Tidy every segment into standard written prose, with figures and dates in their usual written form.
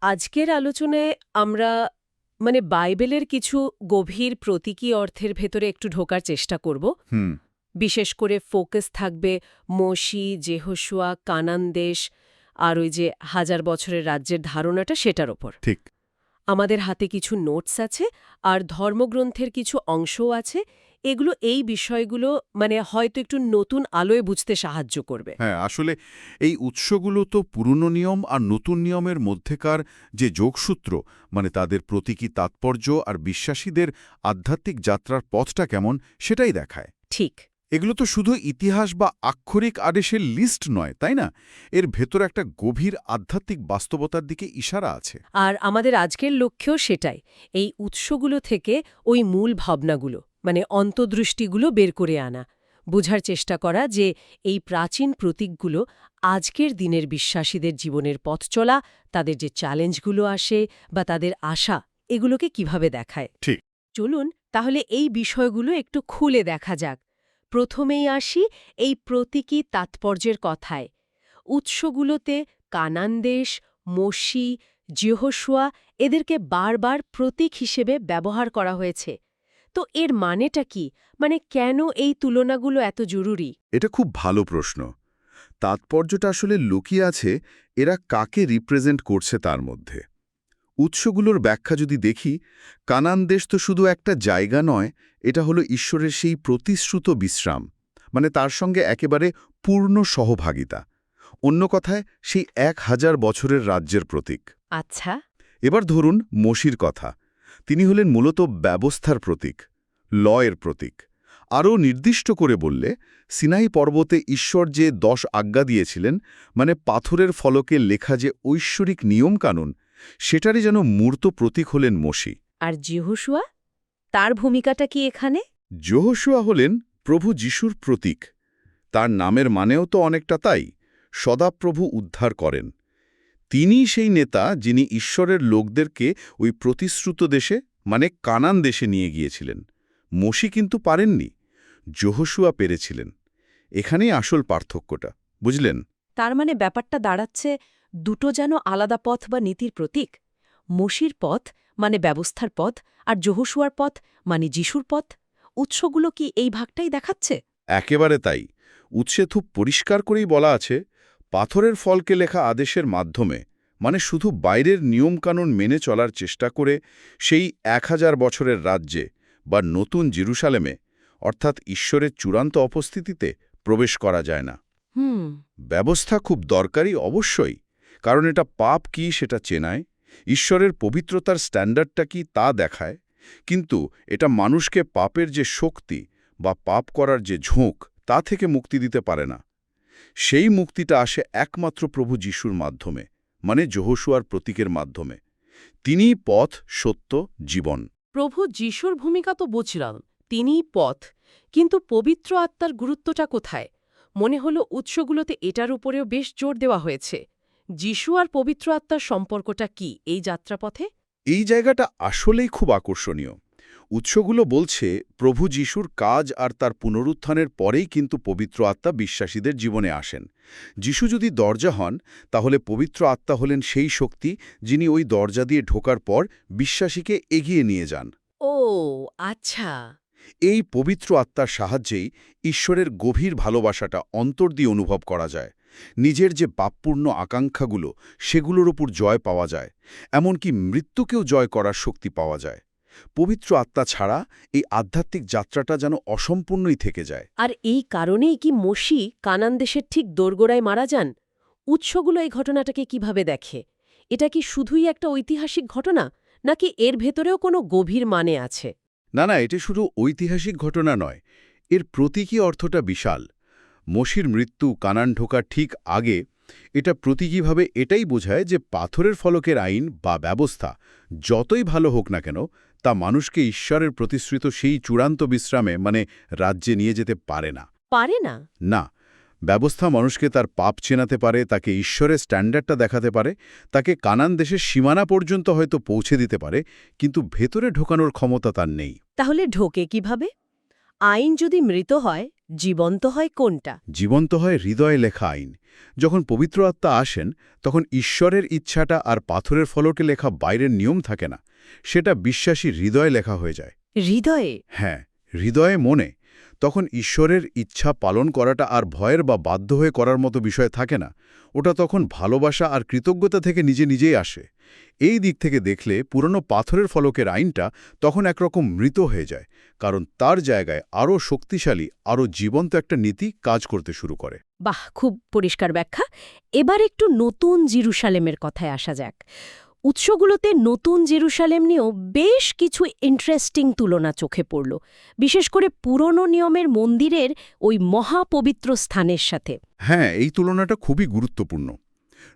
আজকের আলোচনায় আমরা বাইবেলের কিছু গভীর প্রতীকী অর্থের ভেতরে একটু ঢোকার চেষ্টা করব। হুম। বিশেষ করে ফোকাস থাকবে মোশি, যেহোশুয়া, কানান দেশ আর ওই যে হাজার বছরের রাজ্যের ধারণাটা সেটার ওপর। ঠিক। আমাদের হাতে কিছু নোটস আছে আর ধর্মগ্রন্থের কিছু অংশও আছে। এগুলো এই বিষয়গুলো হয়তো একটু নতুন আলোয় বুঝতে সাহায্য করবে। হ্যাঁ, আসলে এই উৎসগুলো তো পুরনো নিয়ম আর নতুন নিয়মের মধ্যেকার যে যোগসূত্র, তাদের প্রতীকী তাৎপর্য আর বিশ্বাসীদের আধ্যাত্মিক যাত্রার পথটা কেমন সেটাই দেখায়। ঠিক। এগুলো তো শুধু ইতিহাস বা আক্ষরিক আদেশের লিস্ট নয়, তাই না? এর ভেতর একটা গভীর আধ্যাত্মিক বাস্তবতার দিকে ইশারা আছে। আর আমাদের আজকের লক্ষ্যও সেটাই, এই উৎসগুলো থেকে ওই মূল ভাবনাগুলো অন্তর্দৃষ্টিগুলো বের করে আনা, বোঝার চেষ্টা করা যে এই প্রাচীন প্রতীকগুলো আজকের দিনের বিশ্বাসীদের জীবনের পথ চলা, তাদের যে চ্যালেঞ্জগুলো আসে বা তাদের আশা, এগুলোকে কিভাবে দেখায়। ঠিক। চলুন তাহলে এই বিষয়গুলো একটু খুলে দেখা যাক। প্রথমেই আসি এই প্রতীকী তাৎপর্যের কথায়। উৎসগুলোতে কানান দেশ, মোশি, যেহোশুয়া এদেরকে বারবার প্রতীক হিসেবে ব্যবহার করা হয়েছে। তো এর মানেটা কি? কেন এই তুলনাগুলো এত জরুরি? এটা খুব ভালো প্রশ্ন। তাৎপর্যটা আসলে লুকিয়ে আছে এরা কাকে রিপ্রেজেন্ট করছে তার মধ্যে। উৎসগুলোর ব্যাখ্যা যদি দেখি, কানান দেশ তো শুধু একটা জায়গা নয়, এটা হলো ঈশ্বরের সেই প্রতিশ্রুত বিশ্রাম, তার সঙ্গে একেবারে পূর্ণ সহভাগিতা। অন্য কথায় সেই 1000 বছরের রাজ্যের প্রতীক। আচ্ছা। এবার ধরুন মোশির কথা। তিনি হলেন মূলত ব্যবস্থার প্রতীক, লয়ের প্রতীক। আরও নির্দিষ্ট করে বললে, সিনাই পর্বতে ঈশ্বর যে 10 আজ্ঞা দিয়েছিলেন, পাথরের ফলকে লেখা যে ঐশ্বরিক নিয়মকানুন, সেটারই যেন মূর্ত প্রতীক হলেন মোশি। আর যেহোশুয়া, তার ভূমিকাটা কি এখানে? যহোশুয়া হলেন প্রভু যিশুর প্রতীক। তার নামের মানেও তো অনেকটা তাই, সদাপ্রভু উদ্ধার করেন। তিনি সেই নেতা যিনি ঈশ্বরের লোকদেরকে ওই প্রতিশ্রুত দেশে কানান দেশে নিয়ে গিয়েছিলেন। মোশি কিন্তু পারেননি, যহোশুয়া পেরেছিলেন। এখানেই আসল পার্থক্যটা, বুঝলেন? তার ব্যাপারটা দাঁড়াচ্ছে দুটো যেন আলাদা পথ বা নীতির প্রতীক। মোশির পথ ব্যবস্থার পথ, আর যহোশুয়ার পথ যিশুর পথ। উৎসগুলো কি এই ভাগটাই দেখাচ্ছে? একেবারে তাই। উৎসে খুব পরিষ্কার করেই বলা আছে, পাথরের ফলকে লেখা আদেশের মাধ্যমে, শুধু বাইরের নিয়মকানুন মেনে চলার চেষ্টা করে সেই 1000 বছরের রাজ্যে বা নতুন জেরুসালেমে, অর্থাৎ ঈশ্বরের চূড়ান্ত উপস্থিতিতে প্রবেশ করা যায় না। ব্যবস্থা খুব দরকারি অবশ্যই, কারণ এটা পাপ কি সেটা চেনায়, ঈশ্বরের পবিত্রতার স্ট্যান্ডার্ডটা কি তা দেখায়। কিন্তু এটা মানুষকে পাপের যে শক্তি বা পাপ করার যে ঝোঁক, তা থেকে মুক্তি দিতে পারে না। সেই মুক্তিটা আসে একমাত্র প্রভু যিশুর মাধ্যমে, যহোশুয়ার প্রতীকের মাধ্যমে। তিনিই পথ, সত্য, জীবন। প্রভু যিশুর ভূমিকা তো বুঝলাম, তিনিই পথ। কিন্তু পবিত্র আত্মার গুরুত্বটা কোথায়? মনে হলো উৎসগুলোতে এটার উপরেও বেশ জোর দেওয়া হয়েছে। যিশু আর পবিত্র আত্মার সম্পর্কটা কি এই যাত্রাপথে? এই জায়গাটা আসলেই খুব আকর্ষণীয়। উৎসগুলো বলছে প্রভু যিশুর কাজ আর তার পুনরুত্থানের পরেই কিন্তু পবিত্র আত্মা বিশ্বাসীদের জীবনে আসেন। যিশু যদি দরজা হন, তাহলে পবিত্র আত্মা হলেন সেই শক্তি যিনি ওই দরজা দিয়ে ঢোকার পর বিশ্বাসীকে এগিয়ে নিয়ে যান। ও আচ্ছা। এই পবিত্র আত্মার সাহায্যেই ঈশ্বরের গভীর ভালোবাসাটা অন্তর দিয়ে অনুভব করা যায়। নিজের যে পাপপূর্ণ আকাঙ্ক্ষাগুলো, সেগুলোর উপর জয় পাওয়া যায়। এমনকি মৃত্যুকেও জয় করার শক্তি পাওয়া যায়। পবিত্র আত্মা ছাড়া এই আধ্যাত্মিক যাত্রাটা যেন অসম্পূর্ণই থেকে যায়। আর এই কারণেই কি মোশি কানান দেশের ঠিক দোরগোড়ায় মারা যান? উৎসগুলো এই ঘটনাটাকে কিভাবে দেখে? এটা কি শুধুই একটা ঐতিহাসিক ঘটনা, নাকি এর ভেতরেও কোনো গভীর মানে আছে? না, এটি শুধু ঐতিহাসিক ঘটনা নয়, এর প্রতীকী অর্থটা বিশাল। মোশির মৃত্যু কানান ঢোকার ঠিক আগে এটা প্রতীকীভাবে এটাই বোঝায় যে পাথরের ফলকের আইন বা ব্যবস্থা যতই ভালো হোক না কেন, তা মানুষকে ঈশ্বরের প্রতিশ্রুত সেই চূড়ান্ত বিশ্রামে রাজ্যে নিয়ে যেতে পারে না। পারে না? না, ব্যবস্থা মানুষকে তার পাপ চেনাতে পারে, তাকে ঈশ্বরের স্ট্যান্ডার্ডটা দেখাতে পারে, তাকে কানান দেশের সীমানা পর্যন্ত হয়তো পৌঁছে দিতে পারে, কিন্তু ভেতরে ঢোকানোর ক্ষমতা তার নেই। তাহলে ঢোকে কিভাবে? আইন যদি মৃত হয়, জীবন্ত হয় কোনটা? জীবন্ত হয় হৃদয়ে লেখা আইন। যখন পবিত্র আত্মা আসেন তখন ঈশ্বরের ইচ্ছাটা আর পাথরের ফলকে লেখা বাইরের নিয়ম থাকে না, সেটা বিশ্বাসী হৃদয়ে লেখা হয়ে যায়। হৃদয়ে? হ্যাঁ, হৃদয়ে মনে। তখন ঈশ্বরের ইচ্ছা পালন করাটা আর ভয়ের বা বাধ্য হয়ে করার মতো বিষয় থাকে না, ওটা তখন ভালোবাসা আর কৃতজ্ঞতা থেকে নিজে নিজেই আসে। এই দিক থেকে দেখলে পুরনো পাথরের ফলকের আইনটা তখন একরকম মৃত হয়ে যায়, কারণ তার জায়গায় আরও শক্তিশালী, আরও জীবন্ত একটা নীতি কাজ করতে শুরু করে। বাহ, খুব পরিষ্কার ব্যাখ্যা। এবার একটু নতুন জেরুসালেমের কথায় আসা যাক। উৎসগুলোতে নতুন জেরুসালেম নিয়েও বেশ কিছু ইন্টারেস্টিং তুলনা চোখে পড়ল, বিশেষ করে পুরনো নিয়মের মন্দিরের ওই মহাপবিত্র স্থানের সাথে। হ্যাঁ, এই তুলনাটা খুবই গুরুত্বপূর্ণ।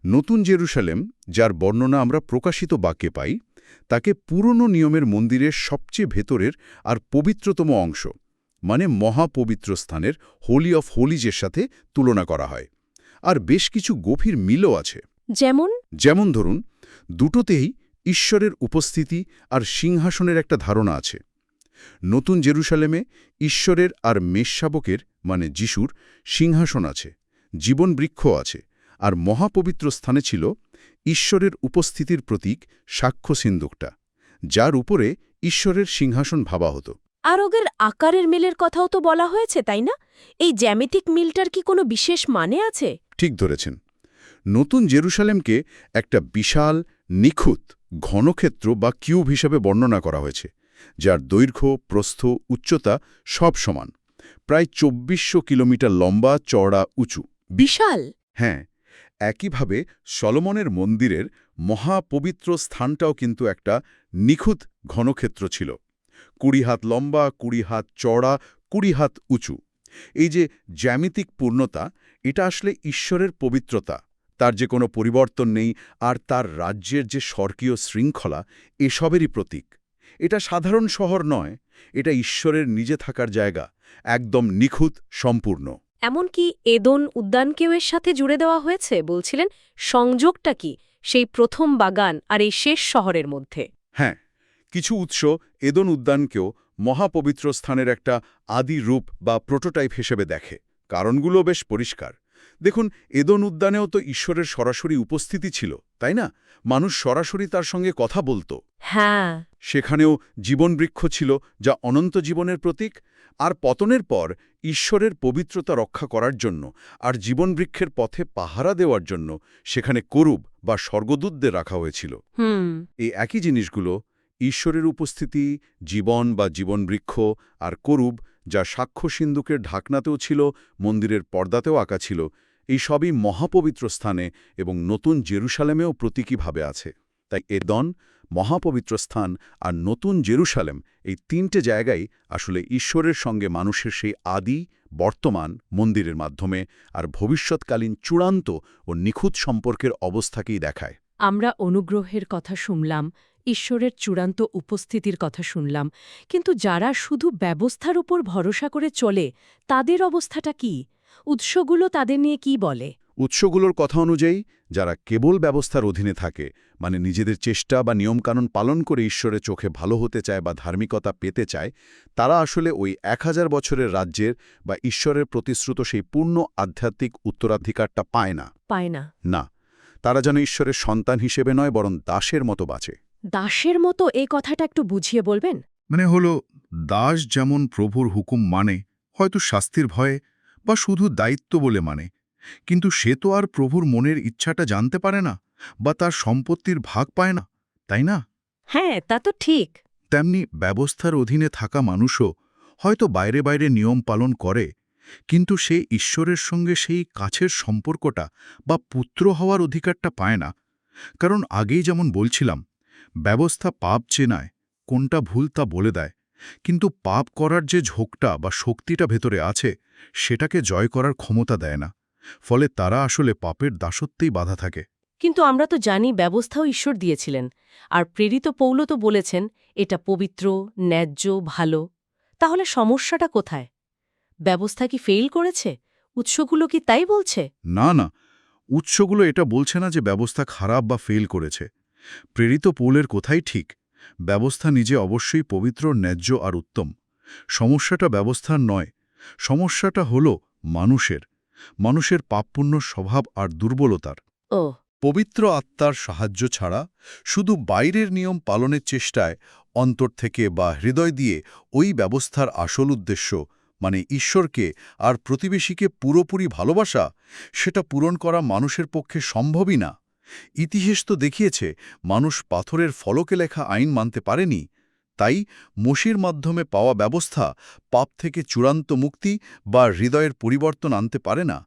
নতুন জেরুসালেম, যার বর্ণনা আমরা প্রকাশিত বাক্যে পাই, তাকে পুরনো নিয়মের মন্দিরের সবচেয়ে ভেতরের আর পবিত্রতম অংশ, মানে মহাপবিত্র স্থানের হোলি অফ হোলিজের সাথে তুলনা করা হয়। আর বেশ কিছু গভীর মিলও আছে। যেমন ধরুন, দুটোতেই ঈশ্বরের উপস্থিতি আর সিংহাসনের একটা ধারণা আছে। নতুন জেরুসালেমে ঈশ্বরের আর মেষশাবকের মানে যিশুর সিংহাসন আছে, জীবন বৃক্ষ আছে, আর মহাপবিত্র স্থানে ছিল ঈশ্বরের উপস্থিতির প্রতীক সাক্ষ্য সিন্দুকটা, যার উপরে ঈশ্বরের সিংহাসন ভাবা হতো। আর ওদের আকারের মিলের কথাও তো বলা হয়েছে, তাই না? এই জ্যামিতিক মিলটার কি কোনো বিশেষ মানে আছে? ঠিক ধরেছেন। নতুন জেরুসালেমকে একটা বিশাল, নিখুঁত ঘনক্ষেত্র বা কিউব হিসাবে বর্ণনা করা হয়েছে, যার দৈর্ঘ্য, প্রস্থ, উচ্চতা সব সমান, প্রায় ২৪০০ কিলোমিটার লম্বা, চওড়া, উঁচু। বিশাল! হ্যাঁ, একইভাবে সলোমনের মন্দিরের মহাপবিত্র স্থানটাও কিন্তু একটা নিখুঁত ঘনক্ষেত্র ছিল। ২০ হাত লম্বা, ২০ হাত চওড়া, ২০ হাত উঁচু। এই যে জ্যামিতিক পূর্ণতা, এটা আসলে ঈশ্বরের পবিত্রতা, তার যে কোনো পরিবর্তন নেই, আর তার রাজ্যের যে স্বর্গীয় শৃঙ্খলা, এসবেরই প্রতীক। এটা সাধারণ শহর নয়, এটা ঈশ্বরের নিজে থাকার জায়গা, একদম নিখুঁত, সম্পূর্ণ। এমনকি এদন উদ্যানকেও এর সাথে জুড়ে দেওয়া হয়েছে বলছিলেন। সংযোগটা কি সেই প্রথম বাগান আর এই শেষ শহরের মধ্যে? হ্যাঁ, কিছু উৎস এদন উদ্যানকেও মহাপবিত্র স্থানের একটা আদি রূপ বা প্রোটোটাইপ হিসেবে দেখে। কারণগুলো বেশ পরিষ্কার। দেখুন, এদন উদ্যানেও তো ঈশ্বরের সরাসরি উপস্থিতি ছিল, তাই না? মানুষ সরাসরি তার সঙ্গে কথা বলতো। হ্যাঁ। সেখানেও জীবনবৃক্ষ ছিল, যা অনন্ত জীবনের প্রতীক। আর পতনের পর ঈশ্বরের পবিত্রতা রক্ষা করার জন্য আর জীবনবৃক্ষের পথে পাহারা দেওয়ার জন্য সেখানে করুব বা স্বর্গদূতদের রাখা হয়েছিল। এই একই জিনিসগুলো, ঈশ্বরের উপস্থিতি, জীবন বা জীবনবৃক্ষ আর করুব, যা সাক্ষ্য সিন্দুকের ঢাকনাতেও ছিল, মন্দিরের পর্দাতেও আঁকা ছিল, এই সবই মহাপবিত্র স্থানে এবং নতুন জেরুসালেমেও প্রতীকীভাবে আছে। তাই এদন, মহাপবিত্র স্থান আর নতুন জেরুসালেম, এই তিনটে জায়গায় আসলে ঈশ্বরের সঙ্গে মানুষের সেই আদি, বর্তমান, মন্দিরের মাধ্যমে আর ভবিষ্যৎকালীন চূড়ান্ত ও নিখুঁত সম্পর্কের অবস্থাকেই দেখায়। আমরা অনুগ্রহের কথা শুনলাম, ঈশ্বরের চূড়ান্ত উপস্থিতির কথা শুনলাম, কিন্তু যারা শুধু ব্যবস্থার উপর ভরসা করে চলে, তাদের অবস্থাটা কি? উৎসগুলো তাদের নিয়ে কি বলে? উৎসগুলোর কথা অনুযায়ী, যারা কেবল ব্যবস্থার অধীনে থাকে, মানে নিজেদের চেষ্টা বা নিয়মকানুন পালন করে ঈশ্বরের চোখে ভালো হতে চায় বা ধার্মিকতা পেতে চায়, তারা আসলে ওই ১০০০ বছরের রাজ্যের বা ঈশ্বরের প্রতিশ্রুত সেই পূর্ণ আধ্যাত্মিক উত্তরাধিকারটা পায় না। না, তারা যেন ঈশ্বরের সন্তান হিসেবে নয়, বরং দাসের মতো বাঁচে। দাসের মতো এই কথাটা একটু বুঝিয়ে বলবেন? মানে হলো, দাস যেমন প্রভুর হুকুম মানে, হয়তো শাস্তির ভয়ে বা শুধু দায়িত্ব বলে মানে, কিন্তু সে তো আর প্রভুর মনের ইচ্ছাটা জানতে পারে না বা তার সম্পত্তির ভাগ পায় না, তাই না? হ্যাঁ, তা তো ঠিক। তেমনি ব্যবস্থার অধীনে থাকা মানুষও হয়তো বাইরে বাইরে নিয়ম পালন করে, কিন্তু সে ঈশ্বরের সঙ্গে সেই কাছের সম্পর্কটা বা পুত্র হওয়ার অধিকারটা পায় না। কারণ আগেই যেমন বলছিলাম, ব্যবস্থা পাপ চেনায়, কোনটা ভুল তা বলে দেয়, কিন্তু পাপ করার যে ঝোঁকটা বা শক্তিটা ভেতরে আছে, সেটাকে জয় করার ক্ষমতা দেয় না। ফলে তারা আসলে পাপের দাসত্বেই বাধা থাকে। কিন্তু আমরা তো জানি ব্যবস্থাও ঈশ্বর দিয়েছিলেন, আর প্রেরিত পৌল তো বলেছেন এটা পবিত্র, ন্যায্য, ভালো। তাহলে সমস্যাটা কোথায়? ব্যবস্থা কি ফেইল করেছে? উৎসগুলো কি তাই বলছে? না না, উৎসগুলো এটা বলছে না যে ব্যবস্থা খারাপ বা ফেল করেছে। প্রেরিত পৌলের কথাই ঠিক, ব্যবস্থা নিজে অবশ্যই পবিত্র, ন্যায্য আর উত্তম। সমস্যাটা ব্যবস্থার নয়, সমস্যাটা হলো মানুষের পাপপুণ্য স্বভাব আর দুর্বলতার। ও পবিত্র আত্মার সাহায্য ছাড়া শুধু বাইরের নিয়ম পালনের চেষ্টায় অন্তর থেকে বা হৃদয় দিয়ে ওই ব্যবস্থার আসল উদ্দেশ্য মানে ঈশ্বরকে আর প্রতিবেশীকে পুরোপুরি ভালোবাসা সেটা পূরণ করা মানুষের পক্ষে সম্ভবই না। ইতিহাস তো দেখিয়েছে মানুষ পাথরের ফলকে লেখা আইন মানতে পারেনি। তাই মোশির মাধ্যমে পাওয়া ব্যবস্থা পাপ থেকে চূড়ান্ত মুক্তি বা হৃদয়ের পরিবর্তন আনতে পারে না।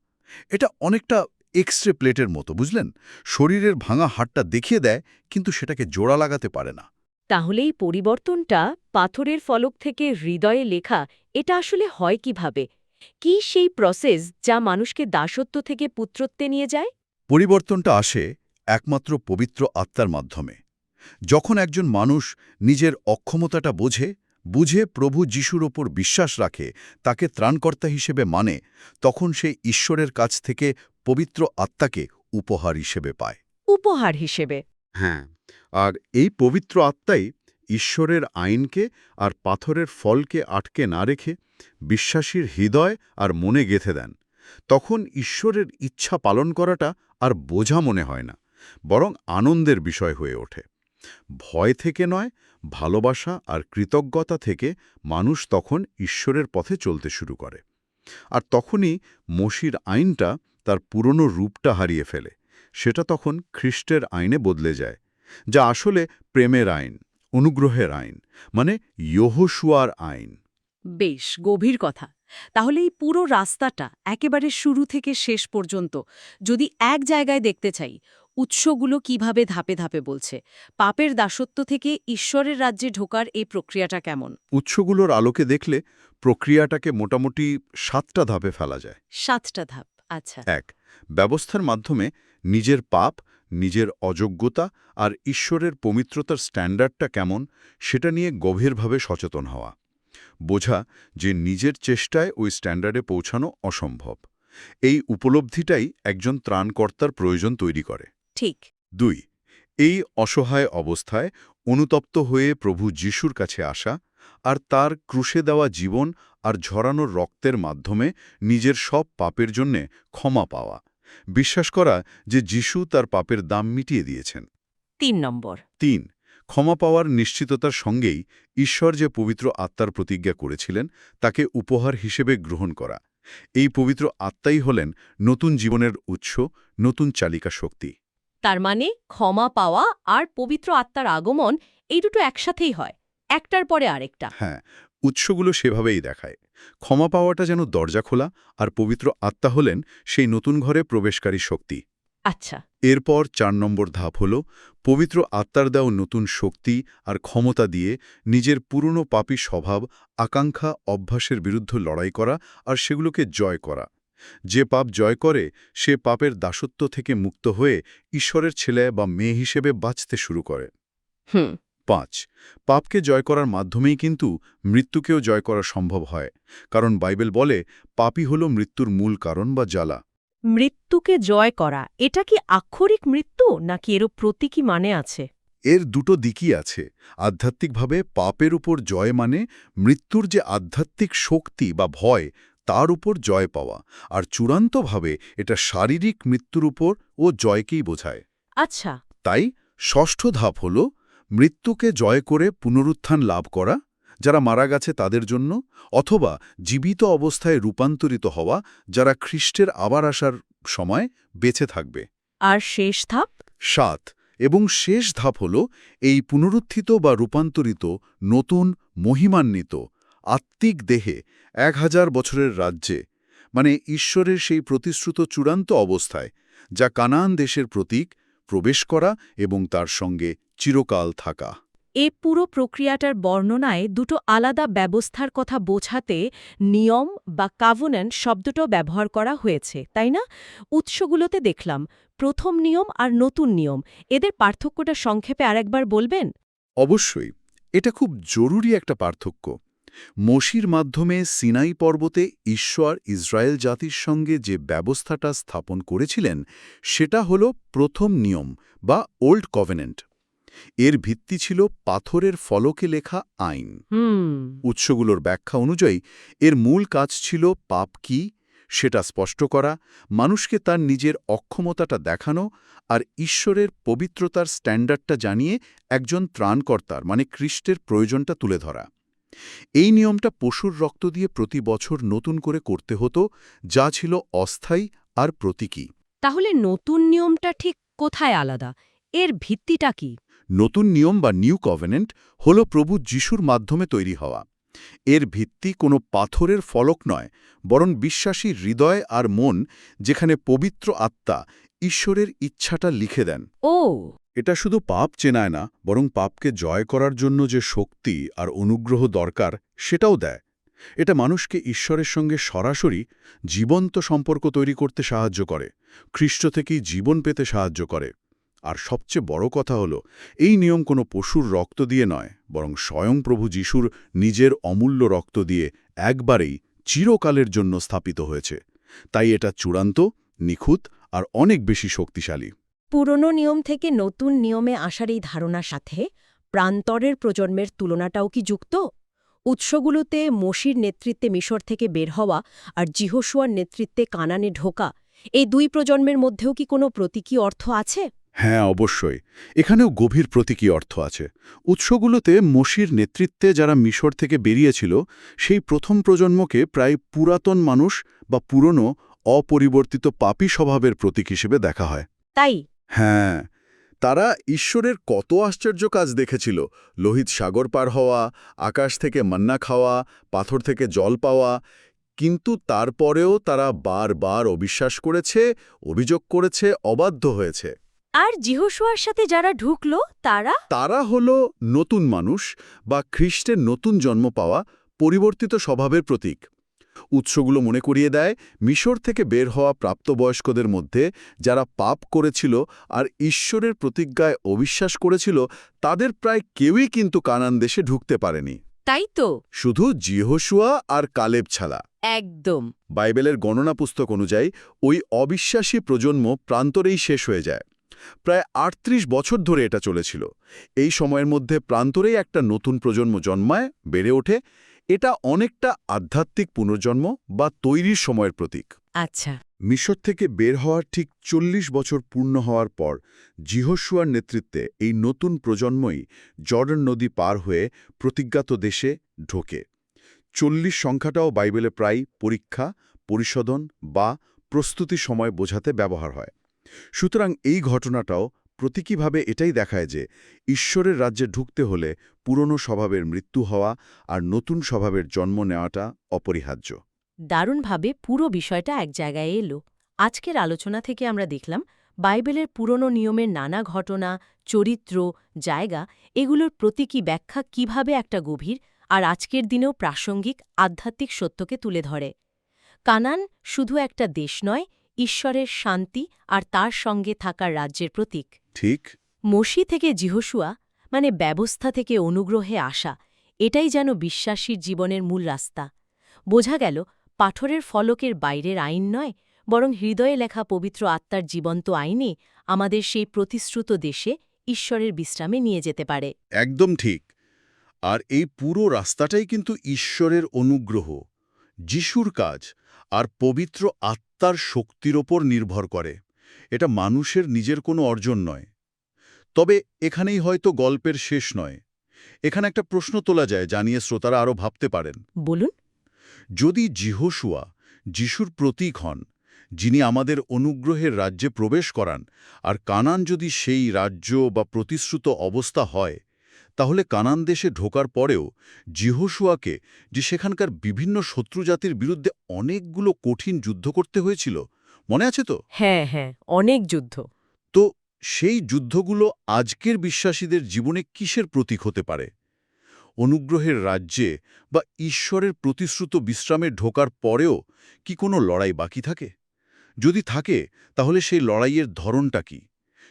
এটা অনেকটা এক্সরে প্লেটের মতো, বুঝলেন? শরীরের ভাঙা হাড়টা দেখিয়ে দেয়, কিন্তু সেটাকে জোড়া লাগাতে পারে না। তাহলে এই পরিবর্তনটা পাথরের ফলক থেকে হৃদয়ে লেখা এটা আসলে হয় কিভাবে? কি সেই প্রসেস যা মানুষকে দাসত্ব থেকে পুত্রত্বে নিয়ে যায়? পরিবর্তনটা আসে একমাত্র পবিত্র আত্মার মাধ্যমে। যখন একজন মানুষ নিজের অক্ষমতাটা বুঝে প্রভু যিশুর ওপর বিশ্বাস রাখে, তাকে ত্রাণকর্তা হিসেবে মানে, তখন সে ঈশ্বরের কাছ থেকে পবিত্র আত্মাকে উপহার হিসেবে পায়। উপহার হিসেবে? হ্যাঁ, আর এই পবিত্র আত্মাই ঈশ্বরের আইনকে আর পাথরের ফলকে আটকে না রেখে বিশ্বাসীর হৃদয় আর মনে গেঁথে দেন। তখন ঈশ্বরের ইচ্ছা পালন করাটা আর বোঝা মনে হয় না, বরং আনন্দের বিষয় হয়ে ওঠে। ভয় থেকে নয়, ভালোবাসা আর কৃতজ্ঞতা থেকে মানুষ তখন ঈশ্বরের পথে চলতে শুরু করে। আর তখনই মোশির আইনটা তার পুরনো রূপটা হারিয়ে ফেলে। সেটা তখন খ্রিস্টের আইনে বদলে যায়, যা আসলে প্রেমের আইন, অনুগ্রহের আইন, মানে ইয়োশোয়ার আইন। বেশ গভীর কথা। তাহলে এই পুরো রাস্তাটা একেবারে শুরু থেকে শেষ পর্যন্ত যদি এক জায়গায় দেখতে চাই, উৎসগুলো কিভাবে ধাপে ধাপে বলছে, পাপের দাসত্ব থেকে ঈশ্বরের রাজ্যে ঢোকার এই প্রক্রিয়াটা কেমন? উৎসগুলোর আলোকে দেখলে প্রক্রিয়াটাকে মোটামুটি 7টা ধাপে ফেলা যায়। 7টা ধাপ, আচ্ছা। 1. ব্যবস্থার মাধ্যমে নিজের পাপ, নিজের অযোগ্যতা আর ঈশ্বরের পবিত্রতার স্ট্যান্ডার্ডটা কেমন সেটা নিয়ে গভীরভাবে সচেতন হওয়া। বোঝা যে নিজের চেষ্টায় ওই স্ট্যান্ডার্ডে পৌঁছানো অসম্ভব। এই উপলব্ধিটাই একজন ত্রাণকর্তার প্রয়োজন তৈরি করে। ঠিক। 2. এই অসহায় অবস্থায় অনুতপ্ত হয়ে প্রভু যিশুর কাছে আসা আর তার ক্রুশে দেওয়া জীবন আর ঝরানোর রক্তের মাধ্যমে নিজের সব পাপের জন্যে ক্ষমা পাওয়া। বিশ্বাস করা যে যিশু তার পাপের দাম মিটিয়ে দিয়েছেন। 3 নম্বর। 3. ক্ষমা পাওয়ার নিশ্চিততার সঙ্গেই ঈশ্বর যে পবিত্র আত্মার প্রতিজ্ঞা করেছিলেন তাকে উপহার হিসেবে গ্রহণ করা। এই পবিত্র আত্মাই হলেন নতুন জীবনের উৎস, নতুন চালিকা শক্তি। তার মানে ক্ষমা পাওয়া আর পবিত্র আত্মার আগমন এই দুটো একসাথেই হয়, একটার পরে আরেকটা। হ্যাঁ, উৎসগুলো সেভাবেই দেখায়। ক্ষমা পাওয়াটা যেন দরজা খোলা, আর পবিত্র আত্মা হলেন সেই নতুন ঘরে প্রবেশকারী শক্তি। আচ্ছা। এরপর 4 নম্বর ধাপ হল পবিত্র আত্মার দেওয়া নতুন শক্তি আর ক্ষমতা দিয়ে নিজের পুরনো পাপী স্বভাব, আকাঙ্ক্ষা, অভ্যাসের বিরুদ্ধে লড়াই করা আর সেগুলোকে জয় করা। যে পাপ জয় করে সে পাপের দাসত্ব থেকে মুক্ত হয়ে ঈশ্বরের ছেলে বা মেয়ে হিসেবে বাঁচতে শুরু করে। হুম। 5. পাপকে জয় করার মাধ্যমেই কিন্তু মৃত্যুকেও জয় করা সম্ভব হয়, কারণ বাইবেল বলে পাপই হল মৃত্যুর মূল কারণ বা জ্বালা। মৃত্যুকে জয় করা, এটা কি আক্ষরিক মৃত্যু নাকি এরও প্রতীকী মানে আছে? এর দুটো দিকই আছে। আধ্যাত্মিকভাবে পাপের উপর জয় মানে মৃত্যুর যে আধ্যাত্মিক শক্তি বা ভয় তার উপর জয় পাওয়া, আর চূড়ান্তভাবে এটা শারীরিক মৃত্যুর উপর ও জয়কেই বোঝায়। আচ্ছা। তাই 6ষ্ঠ ধাপ হল মৃত্যুকে জয় করে পুনরুত্থান লাভ করা, যারা মারা গেছে তাদের জন্য, অথবা জীবিত অবস্থায় রূপান্তরিত হওয়া, যারা খ্রিস্টের আবার আসার সময় বেঁচে থাকবে। আর শেষ ধাপ? 7 এবং শেষ ধাপ হল এই পুনরুত্থিত বা রূপান্তরিত নতুন মহিমান্বিত আত্মিক দেহে 1000 বছরের রাজ্যে, মানে ঈশ্বরের সেই প্রতিশ্রুত চূড়ান্ত অবস্থায়, যা কানান দেশের প্রতীক, প্রবেশ করা এবং তার সঙ্গে চিরকাল থাকা। এ পুরো প্রক্রিয়াটার বর্ণনায় দুটো আলাদা ব্যবস্থার কথা বোঝাতে নিয়ম বা কাভনেন্ট শব্দটাও ব্যবহার করা হয়েছে, তাই না? উৎসগুলোতে দেখলাম প্রথম নিয়ম আর নতুন নিয়ম, এদের পার্থক্যটা সংক্ষেপে আরেকবার বলবেন? অবশ্যই, এটা খুব জরুরি একটা পার্থক্য। মোশির মাধ্যমে সিনাই পর্বতে ঈশ্বর ইসরায়েল জাতির সঙ্গে যে ব্যবস্থাটা স্থাপন করেছিলেন সেটা হল প্রথম নিয়ম বা ওল্ড কভেনেন্ট। এর ভিত্তি ছিল পাথরের ফলকে লেখা আইন। উৎসগুলোর ব্যাখ্যা অনুযায়ী এর মূল কাজ ছিল পাপ কি সেটা স্পষ্ট করা, মানুষকে তার নিজের অক্ষমতাটা দেখানো আর ঈশ্বরের পবিত্রতার স্ট্যান্ডার্ডটা জানিয়ে একজন ত্রাণকর্তার মানে খ্রিস্টের প্রয়োজনটা তুলে ধরা। এই নিয়মটা পশুর রক্ত দিয়ে প্রতি বছর নতুন করে করতে হতো, যা ছিল অস্থায়ী আর প্রতীকী। তাহলে নতুন নিয়মটা ঠিক কোথায় আলাদা? এর ভিত্তিটা কি? নতুন নিয়ম বা নিউ কভেনেন্ট হল প্রভু যিশুর মাধ্যমে তৈরি হওয়া। এর ভিত্তি কোনো পাথরের ফলক নয়, বরং বিশ্বাসী হৃদয় আর মন, যেখানে পবিত্র আত্মা ঈশ্বরের ইচ্ছাটা লিখে দেন। ও, এটা শুধু পাপ চেনায় না, বরং পাপকে জয় করার জন্য যে শক্তি আর অনুগ্রহ দরকার সেটাও দেয়। এটা মানুষকে ঈশ্বরের সঙ্গে সরাসরি জীবন্ত সম্পর্ক তৈরি করতে সাহায্য করে, খ্রিস্ট থেকেই জীবন পেতে সাহায্য করে। আর সবচেয়ে বড় কথা হলো, এই নিয়ম কোনো পশুর রক্ত দিয়ে নয়, বরং স্বয়ং প্রভু যিশুর নিজের অমূল্য রক্ত দিয়ে একবারেই চিরকালের জন্য স্থাপিত হয়েছে। তাই এটা চূড়ান্ত, নিখুঁত আর অনেক বেশি শক্তিশালী। পুরনো নিয়ম থেকে নতুন নিয়মে আসার এই ধারণার সাথে প্রান্তরের প্রজন্মের তুলনাটাও কি যুক্ত? উৎসগুলোতে মোশির নেতৃত্বে মিশর থেকে বের হওয়া আর যিহোশুয়ার নেতৃত্বে কানানে ঢোকা, এই দুই প্রজন্মের মধ্যেও কি কোনো প্রতীকী অর্থ আছে? হ্যাঁ, অবশ্যই। এখানেও গভীর প্রতীকী অর্থ আছে। উৎসগুলোতে মোশির নেতৃত্বে যারা মিশর থেকে বেরিয়েছিল, সেই প্রথম প্রজন্মকে প্রায় পুরাতন মানুষ বা পুরনো অপরিবর্তিত পাপী স্বভাবের প্রতীক হিসেবে দেখা হয়। তাই হ্যাঁ, তারা ঈশ্বরের কত আশ্চর্য কাজ দেখেছিল। লোহিত সাগর পার হওয়া, আকাশ থেকে মান্না খাওয়া, পাথর থেকে জল পাওয়া। কিন্তু তারপরেও তারা বারবার অবিশ্বাস করেছে, অভিযোগ করেছে, অবাধ্য হয়েছে। আর যিহোশুয়ার সাথে যারা ঢুকলো তারা? তারা হল নতুন মানুষ বা খ্রিস্টের নতুন জন্ম পাওয়া পরিবর্তিত স্বভাবের প্রতীক। উৎসগুলো মনে করিয়ে দেয় মিশর থেকে বের হওয়া প্রাপ্তবয়স্কদের মধ্যে যারা পাপ করেছিল আর ঈশ্বরের প্রতিজ্ঞায় অবিশ্বাস করেছিল, তাদের প্রায় কেউই কিন্তু কানান দেশে ঢুকতে পারেনি। তাই তো, শুধু যিহোশুয়া আর কালেব ছাড়া। একদম। বাইবেলের গণনা পুস্তক অনুযায়ী ওই অবিশ্বাসী প্রজন্ম প্রান্তরেই শেষ হয়ে যায়। প্রায় ৩৮ বছর ধরে এটা চলেছিল। এই সময়ের মধ্যে প্রান্তরেই একটা নতুন প্রজন্ম জন্মায়, বেড়ে ওঠে। এটা অনেকটা আধ্যাত্মিক পুনর্জন্ম বা তৈরির সময়ের প্রতীক। আচ্ছা, মিশর থেকে বের হওয়ার ঠিক ৪০ বছর পূর্ণ হওয়ার পর যিহোশুয়ার নেতৃত্বে এই নতুন প্রজন্মই জর্ডান নদী পার হয়ে প্রতিজ্ঞাত দেশে ঢোকে। ৪০ সংখ্যাটাও বাইবেলে প্রায় পরীক্ষা, পরিশোধন বা প্রস্তুতি সময় বোঝাতে ব্যবহার হয়। সুতরাং এই ঘটনাটাও প্রতীকীভাবে এটাই দেখায় যে ঈশ্বরের রাজ্যে ঢুকতে হলে পুরনো স্বভাবের মৃত্যু হওয়া আর নতুন স্বভাবের জন্ম নেওয়াটা অপরিহার্য। দারুণভাবে পুরো বিষয়টা এক জায়গায় এলো। আজকের আলোচনা থেকে আমরা দেখলাম বাইবেলের পুরনো নিয়মের নানা ঘটনা, চরিত্র, জায়গা, এগুলোর প্রতীকী ব্যাখ্যা কিভাবে একটা গভীর আর আজকের দিনেও প্রাসঙ্গিক আধ্যাত্মিক সত্যকে তুলে ধরে। কানান শুধু একটা দেশ নয়, ঈশ্বরের শান্তি আর তার সঙ্গে থাকার রাজ্যের প্রতীক। ঠিক। মোশি থেকে যিহোশুয়া, মানে ব্যবস্থা থেকে অনুগ্রহে আসা, এটাই যেন বিশ্বাসীর জীবনের মূল রাস্তা। বোঝা গেল পাথরের ফলকের বাইরের আইন নয়, বরং হৃদয়ে লেখা পবিত্র আত্মার জীবন্ত আইনে আমাদের সেই প্রতিশ্রুত দেশে ঈশ্বরের বিশ্রামে নিয়ে যেতে পারে। একদম ঠিক। আর এই পুরো রাস্তাটাই কিন্তু ঈশ্বরের অনুগ্রহ, যিশুর কাজ আর পবিত্র আত্মার শক্তির ওপর নির্ভর করে। এটা মানুষের নিজের কোনো অর্জন নয়। তবে এখানেই হয়তো গল্পের শেষ নয়। এখানে একটা প্রশ্ন তোলা যায়, জানিয়ে শ্রোতারা আরও ভাবতে পারেন। বলুন। যদি যিহোশুয়া যিশুর প্রতীক হন, যিনি আমাদের অনুগ্রহের রাজ্যে প্রবেশ করান, আর কানান যদি সেই রাজ্য বা প্রতিশ্রুত অবস্থা হয়, তাহলে কানান দেশে ঢোকার পরেও যিহোশুয়াকে যে সেখানকার বিভিন্ন শত্রু জাতির বিরুদ্ধে অনেকগুলো কঠিন যুদ্ধ করতে হয়েছিল, মনে আছে তো? হ্যাঁ, হ্যাঁ, অনেক যুদ্ধ। তো সেই যুদ্ধগুলো আজকের বিশ্বাসীদের জীবনে কিসের প্রতীক হতে পারে? অনুগ্রহের রাজ্যে বা ঈশ্বরের প্রতিশ্রুত বিশ্রামে ঢোকার পরেও কি কোনো লড়াই বাকি থাকে? যদি থাকে, তাহলে সেই লড়াইয়ের ধরনটা কি?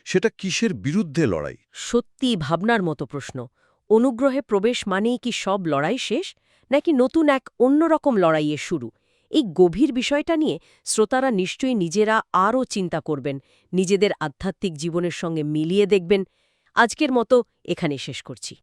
সেটা কিসের বিরুদ্ধে লড়াই? সত্যি ভাবনার মতো প্রশ্ন। অনুগ্রহে প্রবেশ মানেই কি সব লড়াই শেষ, নাকি নতুন এক অন্যরকম লড়াইয়ের শুরু? এই গভীর বিষয়টা নিয়ে শ্রোতারা নিশ্চয়ই নিজেরা আরও চিন্তা করবেন, নিজেদের আধ্যাত্মিক জীবনের সঙ্গে মিলিয়ে দেখবেন। আজকের মতো এখানে শেষ করছি।